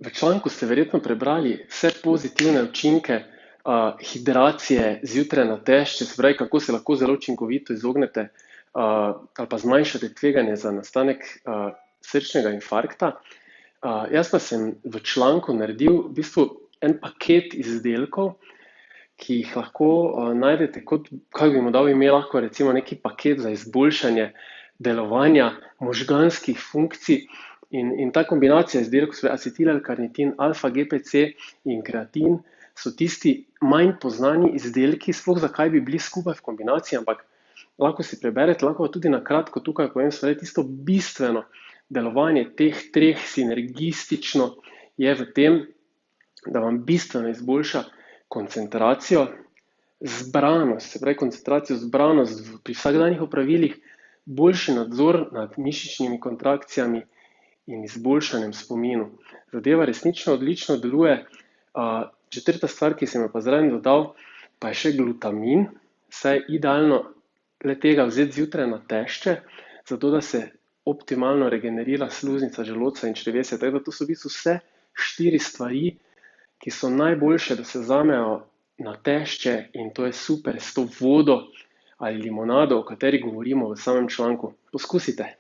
V članku ste verjetno prebrali vse pozitivne učinke hidracije zjutraj na tešče, se pravi, kako se lahko zelo učinkovito izognete ali pa zmanjšate tveganje za nastanek srčnega infarkta. Jaz pa sem v članku naredil v bistvu en paket izdelkov, ki jih lahko najdete kot, kako bi mu dal ime, lahko recimo neki paket za izboljšanje delovanja možganskih funkcij. In ta kombinacija izdelkov, acetil-L-karnitin, alfa-GPC in kreatin, so tisti manj poznani izdelki, sploh zakaj bi bili skupaj v kombinaciji, ampak lahko si preberete, lahko pa tudi na kratko tukaj povem, tisto bistveno delovanje teh treh sinergistično je v tem, da vam bistveno izboljša koncentracijo, zbranost, se pravi koncentracijo, zbranost pri vsakdanjih opravilih, boljši nadzor nad mišičnimi kontrakcijami in izboljšanjem spominu. Zadeva resnično odlično deluje. Četrta stvar, ki sem jo pa zraven dodal, pa je še glutamin, saj je idealno le tega vzeti zjutraj na tešče, zato da se optimalno regenerira sluznica želodca in črevesja. Tako da to so v bistvu vse 4 stvari, ki so najboljše, da se vzamejo na tešče, in to je super s to vodo ali limonado, o kateri govorimo v samem članku. Poskusite!